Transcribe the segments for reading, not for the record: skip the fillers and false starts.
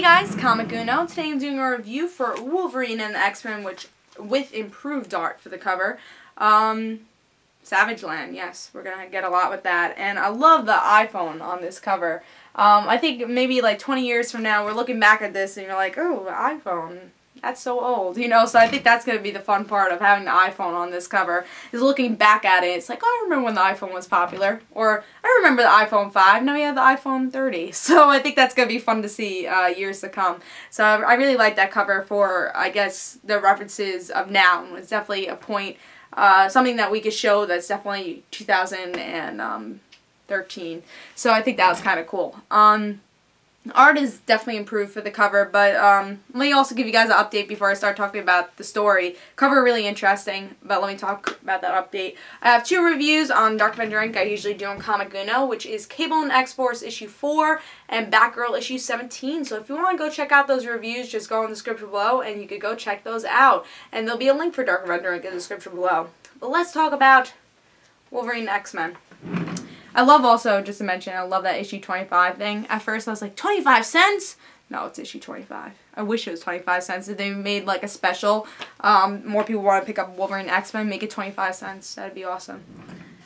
guys, Comic Uno. Today I'm doing a review for Wolverine and the X-Men, which with improved art for the cover. Savage Land, yes, we're gonna get a lot with that. And I love the iPhone on this cover. I think maybe like 20 years from now we're looking back at this and you're like, oh, the iPhone, that's so old, you know, so I think that's going to be the fun part of having the iPhone on this cover, is looking back at it. It's like, oh, I remember when the iPhone was popular, or I remember the iPhone 5, now we have the iPhone 30, so I think that's going to be fun to see years to come. So I really like that cover for, I guess, the references of now. It's definitely a point, something that we could show that's definitely 2013, so I think that was kind of cool. Art is definitely improved for the cover, but let me also give you guys an update before I start talking about the story. Cover really interesting, but let me talk about that update. I have 2 reviews on DarkAvengerINC. I usually do on Comic Uno, which is Cable and X-Force issue 4 and Batgirl issue 17. So if you want to go check out those reviews, just go in the description below and you could go check those out. And there'll be a link for DarkAvengerINC in the description below. But let's talk about Wolverine and X-Men. I love also, just to mention, I love that issue 25 thing. At first I was like, 25 cents? No, it's issue 25. I wish it was 25 cents. If they made like a special, more people want to pick up Wolverine X-Men, make it 25 cents. That'd be awesome.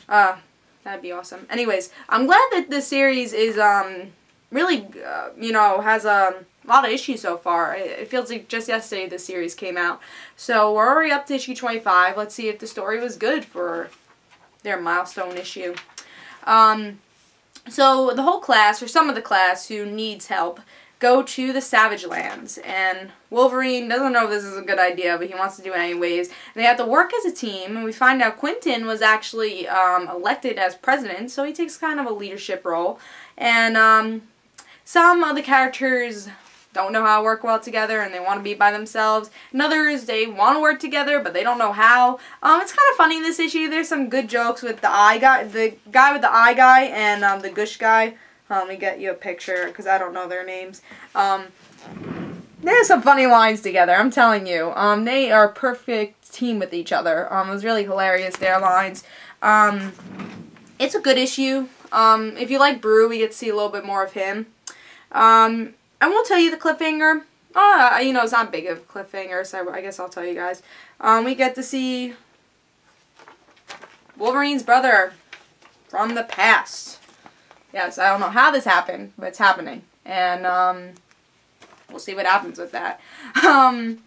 That'd be awesome. Anyways, I'm glad that this series is, really, you know, has a lot of issues so far. It feels like just yesterday this series came out. So we're already up to issue 25. Let's see if the story was good for their milestone issue. So the whole class, or some of the class who needs help, go to the Savage Lands, and Wolverine doesn't know if this is a good idea, but he wants to do it anyways. They have to work as a team, and we find out Quentin was actually elected as president, so he takes kind of a leadership role. And some of the characters don't know how to work well together and they want to be by themselves. And others, they want to work together but they don't know how. It's kind of funny in this issue. There's some good jokes with the guy with the eye guy and the Gush guy. Let me get you a picture because I don't know their names. There's some funny lines together, I'm telling you. They are a perfect team with each other. It was really hilarious, their lines. It's a good issue. If you like Brew, we get to see a little bit more of him. I won't tell you the cliffhanger. You know, it's not big of a cliffhanger, so I guess I'll tell you guys. We get to see Wolverine's brother from the past. Yes, I don't know how this happened, but it's happening. And, we'll see what happens with that. It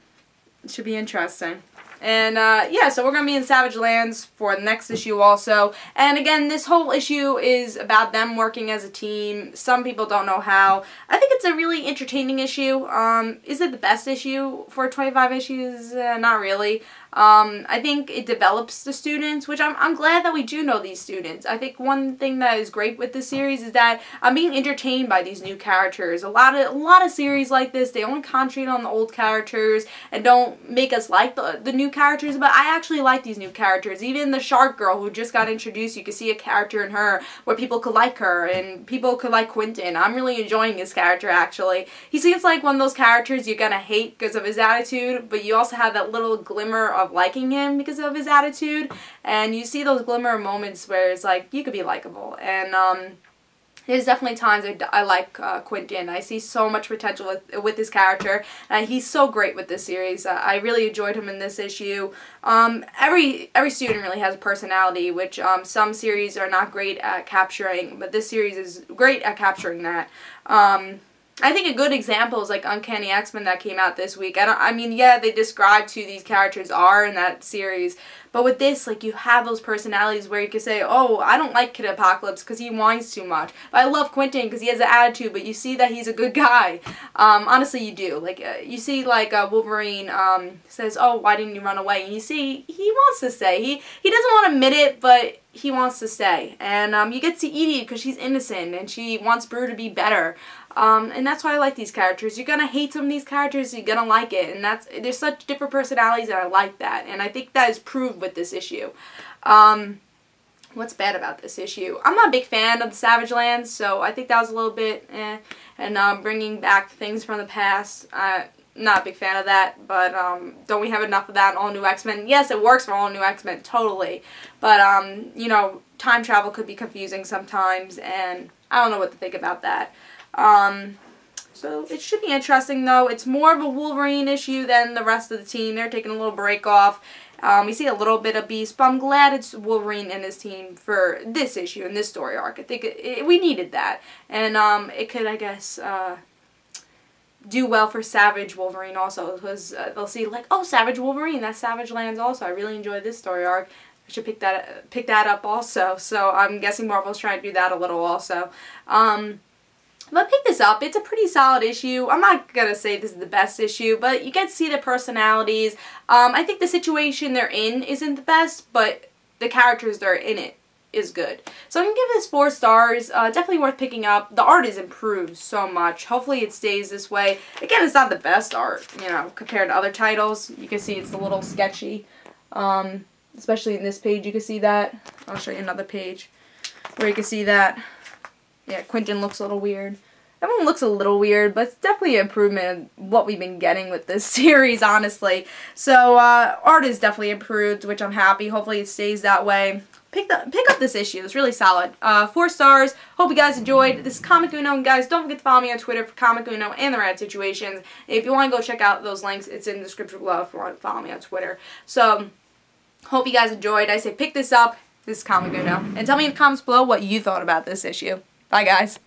should be interesting. And, yeah, so we're going to be in Savage Lands for the next issue also. And again, this whole issue is about them working as a team. Some people don't know how. I think it's a really entertaining issue. Is it the best issue for 25 issues? Not really. I think it develops the students, which I'm glad that we do know these students. I think one thing that is great with this series is that I'm being entertained by these new characters. A lot of series like this, they only concentrate on the old characters and don't make us like the new characters, but I actually like these new characters. Even the Shark Girl who just got introduced, you can see a character in her where people could like her and people could like Quentin. I'm really enjoying his character, actually. He seems like one of those characters you're gonna hate because of his attitude, but you also have that little glimmer of liking him because of his attitude, and you see those glimmer moments where it's like you could be likable. And there's definitely times I like Quentin. I see so much potential with his character, and he's so great with this series. I really enjoyed him in this issue. Every student really has a personality, which some series are not great at capturing, but this series is great at capturing that. I think a good example is like Uncanny X-Men that came out this week. I mean, yeah, they described who these characters are in that series, but with this, like, you have those personalities where you can say, oh, I don't like Kid Apocalypse because he whines too much, but I love Quentin because he has an attitude, but you see that he's a good guy. Honestly, you do. Like, you see, like, Wolverine says, oh, why didn't you run away? And you see, he wants to stay. He doesn't want to admit it, but he wants to stay. And you get to see Edie because she's innocent and she wants Brew to be better. And that's why I like these characters. You're gonna hate some of these characters, you're gonna like it, and there's such different personalities, and I like that, and I think that is proved with this issue. What's bad about this issue? I'm not a big fan of the Savage Lands, so I think that was a little bit and bringing back things from the past. Not a big fan of that, but don't we have enough of that in All New X-Men? Yes, it works for All New X-Men, totally, but you know, time travel could be confusing sometimes, and I don't know what to think about that. So it should be interesting, though. It's more of a Wolverine issue than the rest of the team. They're taking a little break off. We see a little bit of Beast, but I'm glad it's Wolverine and his team for this issue and this story arc. I think we needed that. And it could, I guess, do well for Savage Wolverine also, because they'll see, like, oh, Savage Wolverine, that's Savage Lands also. I really enjoyed this story arc. I should pick that up also. So I'm guessing Marvel's trying to do that a little also. But pick this up. It's a pretty solid issue. I'm not going to say this is the best issue, but you get to see the personalities. I think the situation they're in isn't the best, but the characters that are in it is good. So I'm going to give this 4 stars. Definitely worth picking up. The art is improved so much. Hopefully it stays this way. Again, it's not the best art, you know, compared to other titles. You can see it's a little sketchy. Especially in this page, you can see that. I'll show you another page where you can see that. Yeah, Quentin looks a little weird. Everyone looks a little weird, but it's definitely an improvement in what we've been getting with this series, honestly. So, art is definitely improved, which I'm happy. Hopefully it stays that way. Pick up this issue. It's really solid. 4 stars. Hope you guys enjoyed. This is Comic Uno. And guys, don't forget to follow me on Twitter for Comic Uno and the Rad Situations. If you want to go check out those links, it's in the description below if you want to follow me on Twitter. So, hope you guys enjoyed. I say pick this up. This is Comic Uno. And tell me in the comments below what you thought about this issue. Bye, guys.